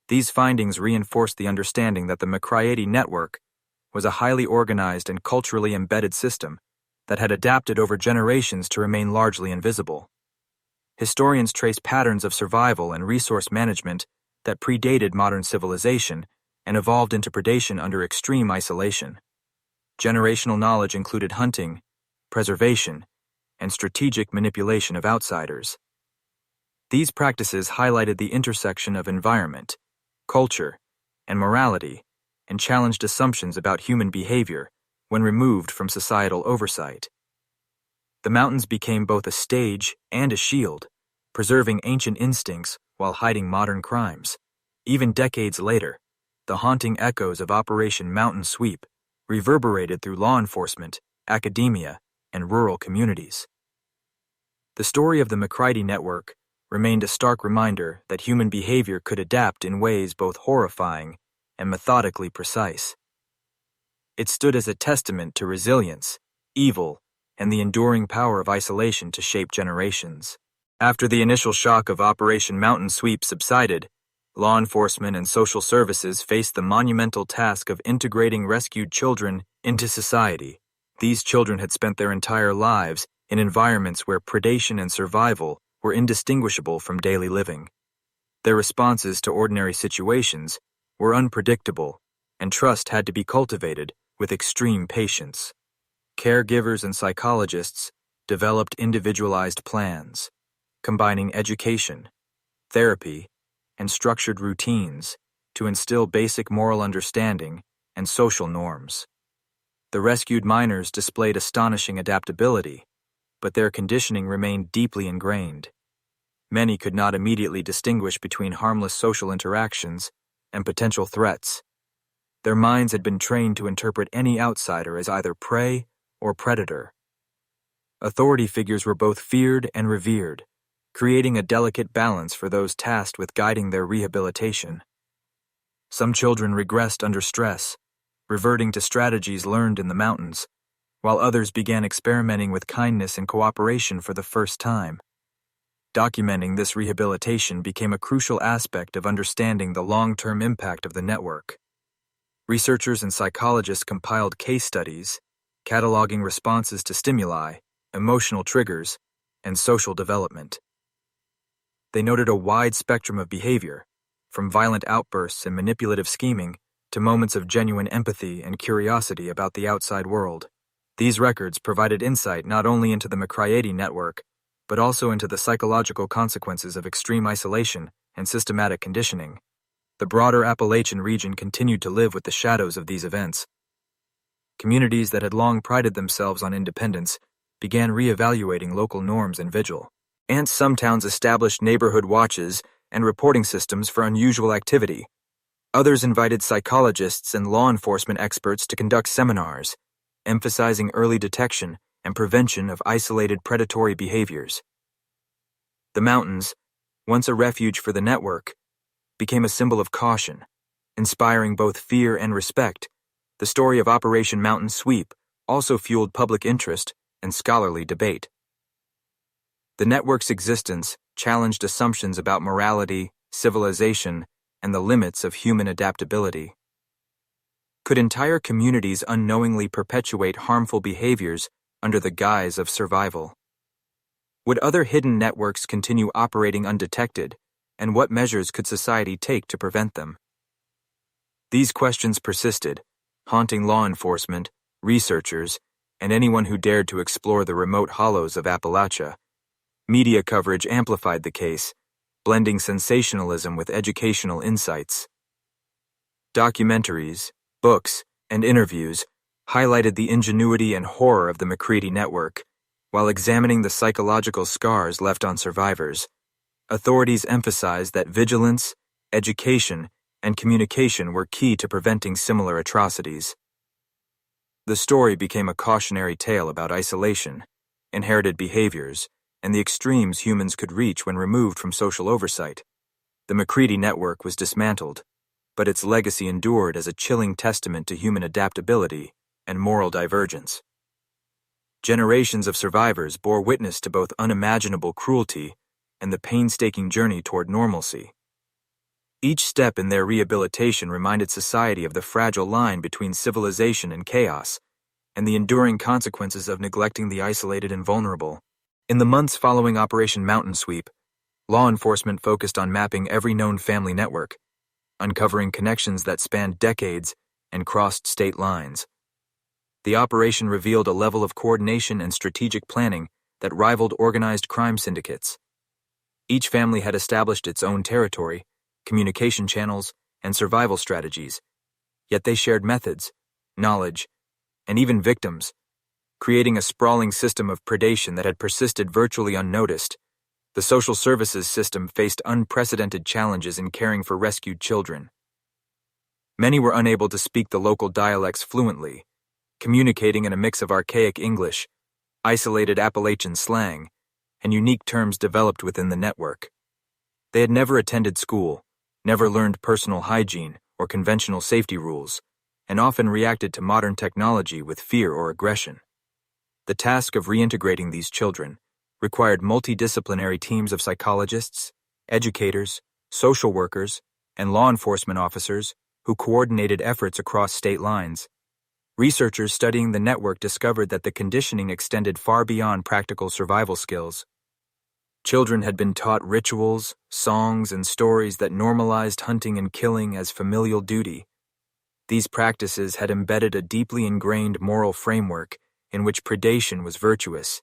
These findings reinforced the understanding that the McCriedi network was a highly organized and culturally embedded system that had adapted over generations to remain largely invisible. Historians trace patterns of survival and resource management that predated modern civilization and evolved into predation under extreme isolation. Generational knowledge included hunting, preservation, and strategic manipulation of outsiders. These practices highlighted the intersection of environment, culture, and morality, and challenged assumptions about human behavior when removed from societal oversight. The mountains became both a stage and a shield, preserving ancient instincts while hiding modern crimes. Even decades later, the haunting echoes of Operation Mountain Sweep reverberated through law enforcement, academia, and rural communities. The story of the McCriedi network remained a stark reminder that human behavior could adapt in ways both horrifying and methodically precise. It stood as a testament to resilience, evil, and the enduring power of isolation to shape generations. After the initial shock of Operation Mountain Sweep subsided, law enforcement and social services faced the monumental task of integrating rescued children into society. These children had spent their entire lives in environments where predation and survival were indistinguishable from daily living. Their responses to ordinary situations were unpredictable, and trust had to be cultivated with extreme patience. Caregivers and psychologists developed individualized plans, combining education, therapy, and structured routines to instill basic moral understanding and social norms. The rescued minors displayed astonishing adaptability, but their conditioning remained deeply ingrained. Many could not immediately distinguish between harmless social interactions and potential threats. Their minds had been trained to interpret any outsider as either prey or predator. Authority figures were both feared and revered, creating a delicate balance for those tasked with guiding their rehabilitation. Some children regressed under stress, reverting to strategies learned in the mountains, while others began experimenting with kindness and cooperation for the first time. Documenting this rehabilitation became a crucial aspect of understanding the long-term impact of the network. Researchers and psychologists compiled case studies, cataloging responses to stimuli, emotional triggers, and social development. They noted a wide spectrum of behavior, from violent outbursts and manipulative scheming to moments of genuine empathy and curiosity about the outside world. These records provided insight not only into the McCriedi network, but also into the psychological consequences of extreme isolation and systematic conditioning. The broader Appalachian region continued to live with the shadows of these events. Communities that had long prided themselves on independence began reevaluating local norms and vigil. And some towns established neighborhood watches and reporting systems for unusual activity. Others invited psychologists and law enforcement experts to conduct seminars, emphasizing early detection and prevention of isolated predatory behaviors. The mountains, once a refuge for the network, became a symbol of caution, inspiring both fear and respect. The story of Operation Mountain Sweep also fueled public interest and scholarly debate. The network's existence challenged assumptions about morality, civilization, and the limits of human adaptability. Could entire communities unknowingly perpetuate harmful behaviors under the guise of survival? Would other hidden networks continue operating undetected, and what measures could society take to prevent them? These questions persisted, haunting law enforcement, researchers, and anyone who dared to explore the remote hollows of Appalachia. Media coverage amplified the case, blending sensationalism with educational insights. Documentaries, books, and interviews highlighted the ingenuity and horror of the McCriedi network, while examining the psychological scars left on survivors. Authorities emphasized that vigilance, education, and communication were key to preventing similar atrocities. The story became a cautionary tale about isolation, inherited behaviors, and the extremes humans could reach when removed from social oversight. The McCriedi network was dismantled, but its legacy endured as a chilling testament to human adaptability and moral divergence. Generations of survivors bore witness to both unimaginable cruelty and the painstaking journey toward normalcy. Each step in their rehabilitation reminded society of the fragile line between civilization and chaos, and the enduring consequences of neglecting the isolated and vulnerable. In the months following Operation Mountain Sweep, law enforcement focused on mapping every known family network, uncovering connections that spanned decades and crossed state lines. The operation revealed a level of coordination and strategic planning that rivaled organized crime syndicates. Each family had established its own territory, communication channels, and survival strategies, yet they shared methods, knowledge, and even victims, creating a sprawling system of predation that had persisted virtually unnoticed. The social services system faced unprecedented challenges in caring for rescued children. Many were unable to speak the local dialects fluently, communicating in a mix of archaic English, isolated Appalachian slang, and unique terms developed within the network. They had never attended school, never learned personal hygiene or conventional safety rules, and often reacted to modern technology with fear or aggression. The task of reintegrating these children required multidisciplinary teams of psychologists, educators, social workers, and law enforcement officers who coordinated efforts across state lines. Researchers studying the network discovered that the conditioning extended far beyond practical survival skills. Children had been taught rituals, songs, and stories that normalized hunting and killing as familial duty. These practices had embedded a deeply ingrained moral framework in which predation was virtuous,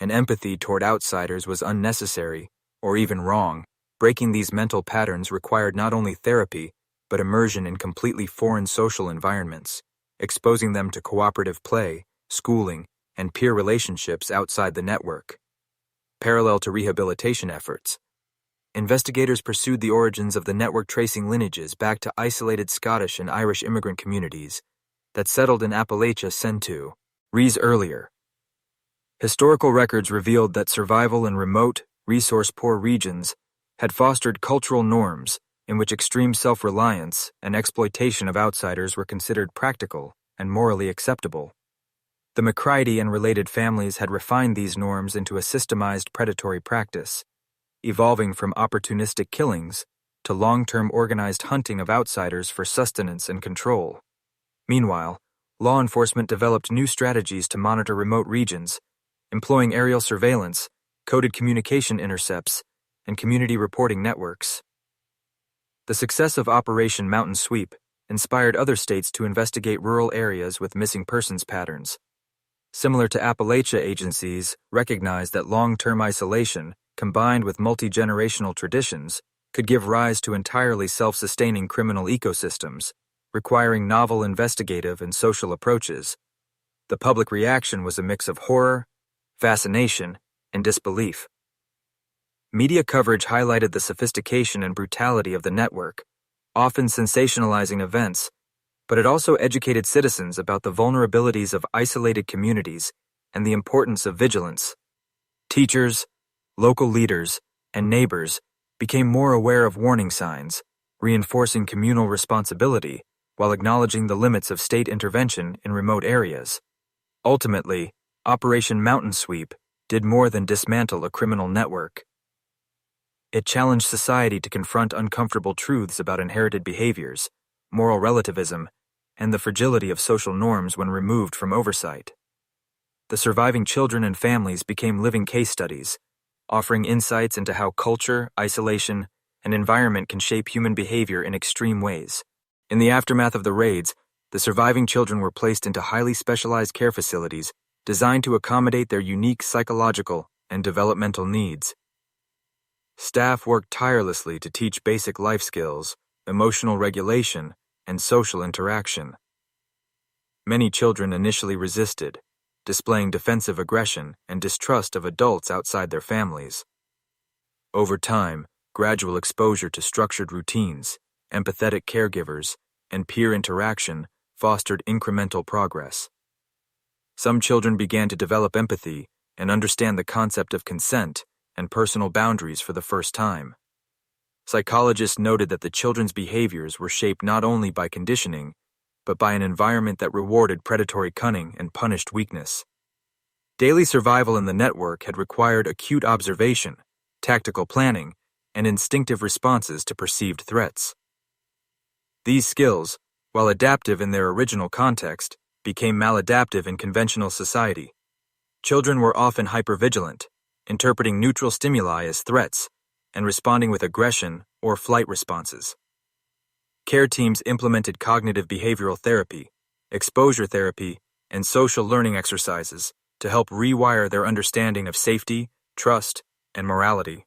and empathy toward outsiders was unnecessary or even wrong. Breaking these mental patterns required not only therapy, but immersion in completely foreign social environments, exposing them to cooperative play, schooling, and peer relationships outside the network. Parallel to rehabilitation efforts, investigators pursued the origins of the network, tracing lineages back to isolated Scottish and Irish immigrant communities that settled in Appalachia centuries earlier. Historical records revealed that survival in remote, resource-poor regions had fostered cultural norms in which extreme self-reliance and exploitation of outsiders were considered practical and morally acceptable. The McCriedi and related families had refined these norms into a systemized predatory practice, evolving from opportunistic killings to long-term organized hunting of outsiders for sustenance and control. Meanwhile, law enforcement developed new strategies to monitor remote regions, employing aerial surveillance, coded communication intercepts, and community reporting networks. The success of Operation Mountain Sweep inspired other states to investigate rural areas with missing persons patterns. Similar to Appalachia, agencies recognized that long-term isolation, combined with multi-generational traditions, could give rise to entirely self-sustaining criminal ecosystems, requiring novel investigative and social approaches. The public reaction was a mix of horror, fascination, and disbelief. Media coverage highlighted the sophistication and brutality of the network, often sensationalizing events, but it also educated citizens about the vulnerabilities of isolated communities and the importance of vigilance. Teachers, local leaders, and neighbors became more aware of warning signs, reinforcing communal responsibility while acknowledging the limits of state intervention in remote areas. Ultimately, Operation Mountain Sweep did more than dismantle a criminal network. It challenged society to confront uncomfortable truths about inherited behaviors, moral relativism, and the fragility of social norms when removed from oversight. The surviving children and families became living case studies, offering insights into how culture, isolation, and environment can shape human behavior in extreme ways. In the aftermath of the raids, the surviving children were placed into highly specialized care facilities designed to accommodate their unique psychological and developmental needs. Staff worked tirelessly to teach basic life skills, emotional regulation, and social interaction. Many children initially resisted, displaying defensive aggression and distrust of adults outside their families. Over time, gradual exposure to structured routines, empathetic caregivers, and peer interaction fostered incremental progress. Some children began to develop empathy and understand the concept of consent and personal boundaries for the first time. Psychologists noted that the children's behaviors were shaped not only by conditioning, but by an environment that rewarded predatory cunning and punished weakness. Daily survival in the network had required acute observation, tactical planning, and instinctive responses to perceived threats. These skills, while adaptive in their original context, became maladaptive in conventional society. Children were often hypervigilant, interpreting neutral stimuli as threats and responding with aggression or flight responses. Care teams implemented cognitive behavioral therapy, exposure therapy, and social learning exercises to help rewire their understanding of safety, trust, and morality.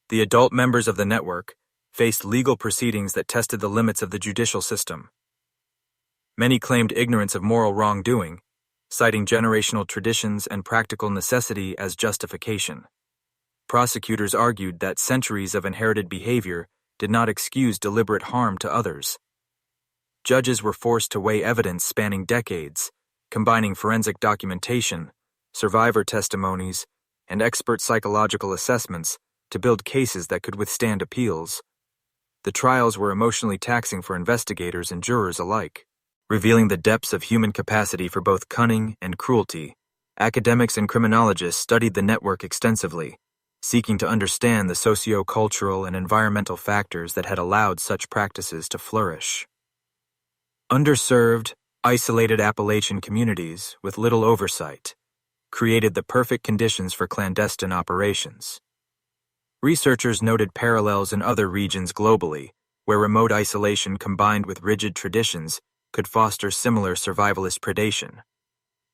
The adult members of the network faced legal proceedings that tested the limits of the judicial system. Many claimed ignorance of moral wrongdoing, citing generational traditions and practical necessity as justification. Prosecutors argued that centuries of inherited behavior did not excuse deliberate harm to others. Judges were forced to weigh evidence spanning decades, combining forensic documentation, survivor testimonies, and expert psychological assessments to build cases that could withstand appeals. The trials were emotionally taxing for investigators and jurors alike, revealing the depths of human capacity for both cunning and cruelty. Academics and criminologists studied the network extensively, seeking to understand the socio-cultural and environmental factors that had allowed such practices to flourish. Underserved, isolated Appalachian communities with little oversight created the perfect conditions for clandestine operations. Researchers noted parallels in other regions globally, where remote isolation combined with rigid traditions could foster similar survivalist predation.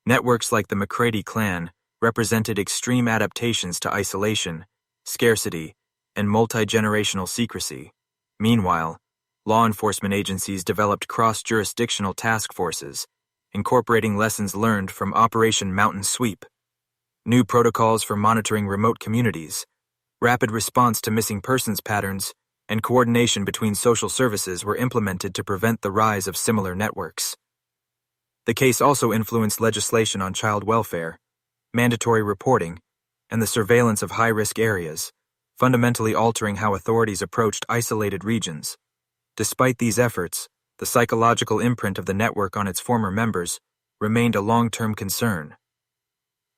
Networks like the McCriedi clan represented extreme adaptations to isolation, scarcity, and multi-generational secrecy. Meanwhile, law enforcement agencies developed cross-jurisdictional task forces, incorporating lessons learned from Operation Mountain Sweep, new protocols for monitoring remote communities, rapid response to missing persons patterns, and coordination between social services were implemented to prevent the rise of similar networks. The case also influenced legislation on child welfare, mandatory reporting, and the surveillance of high-risk areas, fundamentally altering how authorities approached isolated regions. Despite these efforts, the psychological imprint of the network on its former members remained a long-term concern.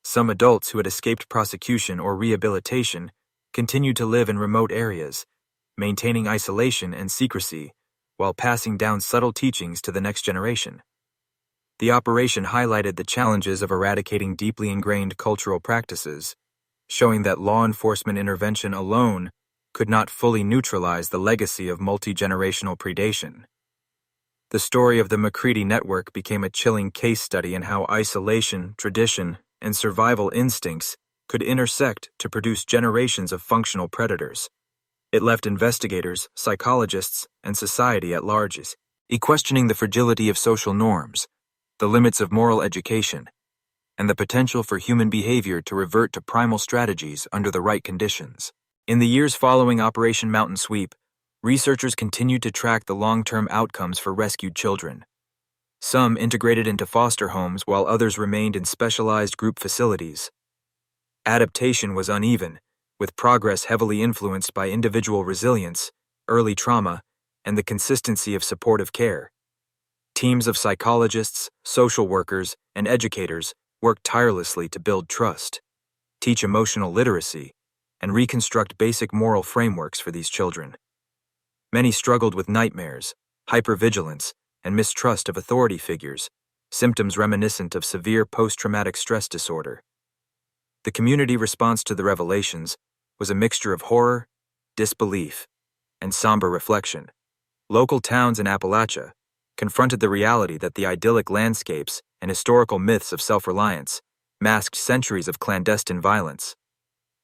Some adults who had escaped prosecution or rehabilitation continued to live in remote areas, maintaining isolation and secrecy while passing down subtle teachings to the next generation. The operation highlighted the challenges of eradicating deeply ingrained cultural practices, showing that law enforcement intervention alone could not fully neutralize the legacy of multi-generational predation. The story of the McCriedi network became a chilling case study in how isolation, tradition, and survival instincts could intersect to produce generations of functional predators. It left investigators, psychologists, and society at large questioning the fragility of social norms, the limits of moral education, and the potential for human behavior to revert to primal strategies under the right conditions. In the years following Operation Mountain Sweep, Researchers continued to track the long-term outcomes for rescued children. Some integrated into foster homes while others remained in specialized group facilities. Adaptation was uneven, with progress heavily influenced by individual resilience, early trauma, and the consistency of supportive care. Teams of psychologists, social workers, and educators worked tirelessly to build trust, teach emotional literacy, and reconstruct basic moral frameworks for these children. Many struggled with nightmares, hypervigilance, and mistrust of authority figures, symptoms reminiscent of severe post-traumatic stress disorder. The community response to the revelations was a mixture of horror, disbelief, and somber reflection. Local towns in Appalachia confronted the reality that the idyllic landscapes and historical myths of self-reliance masked centuries of clandestine violence.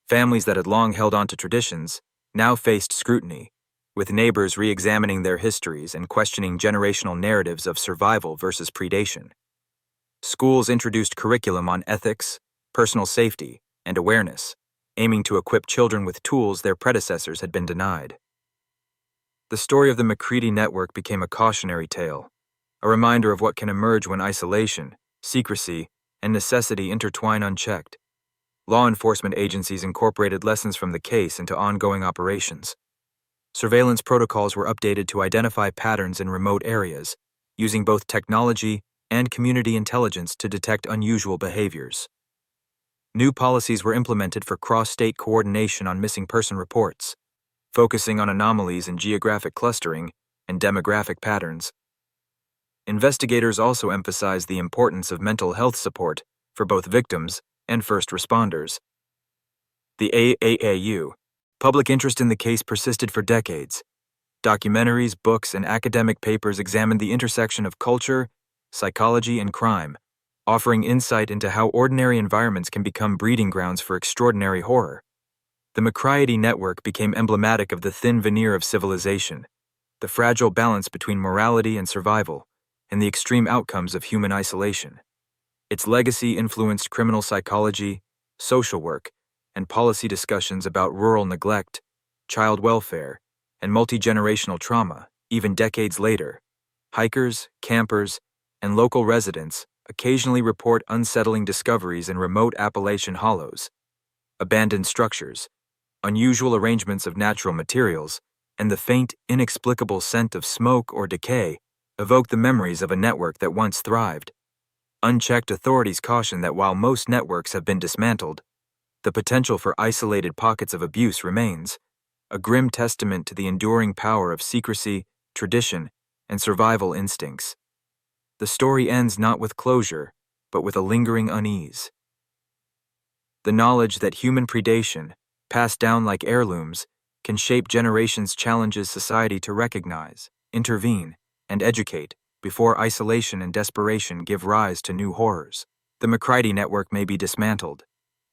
Families that had long held on to traditions now faced scrutiny, with neighbors re-examining their histories and questioning generational narratives of survival versus predation. Schools introduced curriculum on ethics, personal safety, and awareness, aiming to equip children with tools their predecessors had been denied. The story of the McCriedi network became a cautionary tale, a reminder of what can emerge when isolation, secrecy, and necessity intertwine unchecked. Law enforcement agencies incorporated lessons from the case into ongoing operations. Surveillance protocols were updated to identify patterns in remote areas, using both technology and community intelligence to detect unusual behaviors. New policies were implemented for cross-state coordination on missing person reports, focusing on anomalies in geographic clustering and demographic patterns. Investigators also emphasized the importance of mental health support for both victims and first responders. The AAAU. Public interest in the case persisted for decades. Documentaries, books, and academic papers examined the intersection of culture, psychology, and crime, offering insight into how ordinary environments can become breeding grounds for extraordinary horror. The McCriedi network became emblematic of the thin veneer of civilization, the fragile balance between morality and survival, and the extreme outcomes of human isolation. Its legacy influenced criminal psychology, social work, and policy discussions about rural neglect, child welfare, and multi-generational trauma, even decades later. Hikers, campers, and local residents occasionally report unsettling discoveries in remote Appalachian hollows. Abandoned structures, unusual arrangements of natural materials, and the faint, inexplicable scent of smoke or decay evoke the memories of a network that once thrived. Unchecked authorities caution that while most networks have been dismantled, the potential for isolated pockets of abuse remains, a grim testament to the enduring power of secrecy, tradition, and survival instincts. The story ends not with closure, but with a lingering unease. The knowledge that human predation, passed down like heirlooms, can shape generations challenges society to recognize, intervene, and educate before isolation and desperation give rise to new horrors. The McCriedi network may be dismantled,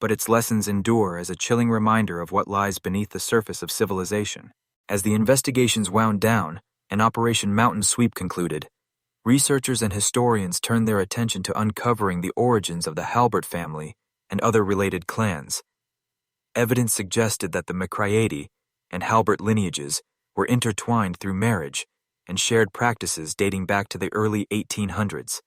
but its lessons endure as a chilling reminder of what lies beneath the surface of civilization. As the investigations wound down and Operation Mountain Sweep concluded, researchers and historians turned their attention to uncovering the origins of the Halbert family and other related clans. Evidence suggested that the McCriedi and Halbert lineages were intertwined through marriage and shared practices dating back to the early 1800s.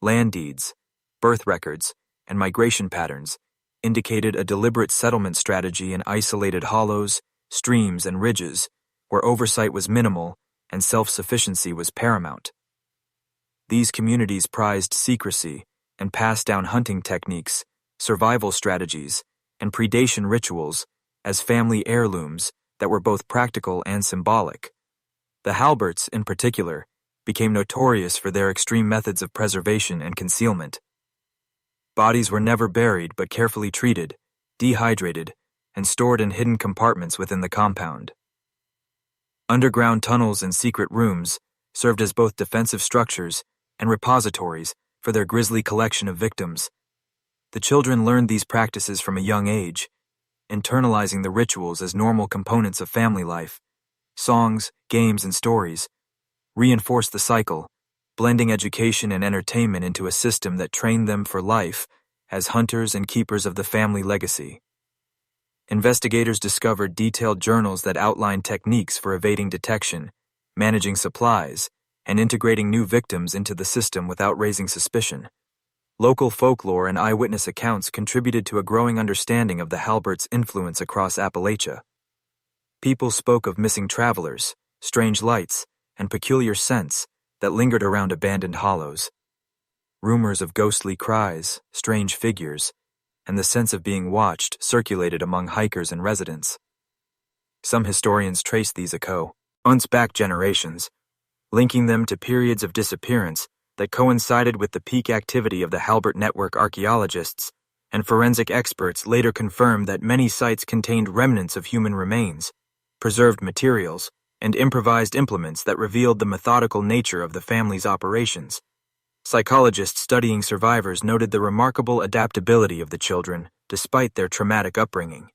Land deeds, birth records, and migration patterns indicated a deliberate settlement strategy in isolated hollows, streams, and ridges where oversight was minimal and self-sufficiency was paramount. These communities prized secrecy and passed down hunting techniques, survival strategies, and predation rituals as family heirlooms that were both practical and symbolic. The Halberts, in particular, became notorious for their extreme methods of preservation and concealment. Bodies were never buried but carefully treated, dehydrated, and stored in hidden compartments within the compound. Underground tunnels and secret rooms served as both defensive structures and repositories for their grisly collection of victims. The children learned these practices from a young age, internalizing the rituals as normal components of family life. Songs, games, and stories reinforced the cycle, blending education and entertainment into a system that trained them for life as hunters and keepers of the family legacy. investigators discovered detailed journals that outlined techniques for evading detection, managing supplies, and integrating new victims into the system without raising suspicion. Local folklore and eyewitness accounts contributed to a growing understanding of the Halberts' influence across Appalachia. People spoke of missing travelers, strange lights, and peculiar scents that lingered around abandoned hollows. Rumors of ghostly cries, strange figures, and the sense of being watched circulated among hikers and residents. Some historians trace these accounts back generations, linking them to periods of disappearance that coincided with the peak activity of the Halbert Network. Archaeologists and forensic experts later confirmed that many sites contained remnants of human remains, preserved materials, and improvised implements that revealed the methodical nature of the family's operations. Psychologists studying survivors noted the remarkable adaptability of the children despite their traumatic upbringing.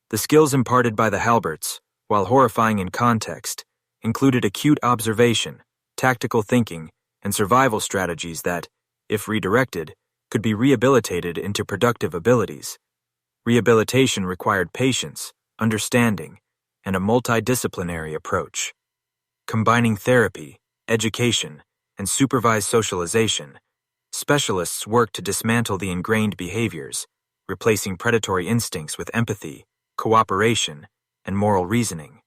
The skills imparted by the Halberts, while horrifying in context, included acute observation, tactical thinking, and survival strategies that, if redirected, could be rehabilitated into productive abilities. Rehabilitation required patience, understanding, and a multidisciplinary approach. Combining therapy, education, and supervised socialization, specialists worked to dismantle the ingrained behaviors, replacing predatory instincts with empathy, cooperation, and moral reasoning.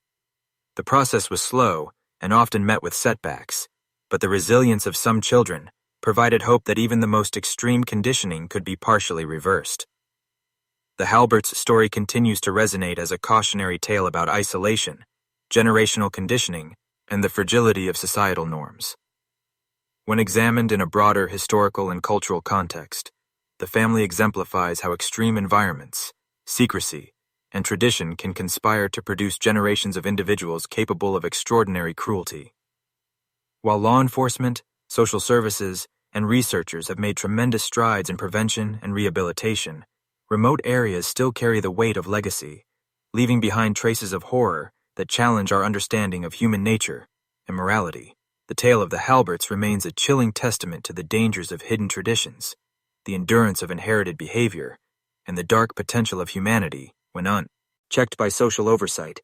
The process was slow and often met with setbacks, but the resilience of some children provided hope that even the most extreme conditioning could be partially reversed. The Halberts' story continues to resonate as a cautionary tale about isolation, generational conditioning, and the fragility of societal norms. When examined in a broader historical and cultural context, the family exemplifies how extreme environments, secrecy, and tradition can conspire to produce generations of individuals capable of extraordinary cruelty. While law enforcement, social services, and researchers have made tremendous strides in prevention and rehabilitation, remote areas still carry the weight of legacy, leaving behind traces of horror that challenge our understanding of human nature and morality. The tale of the Halberts remains a chilling testament to the dangers of hidden traditions, the endurance of inherited behavior, and the dark potential of humanity when unchecked by social oversight.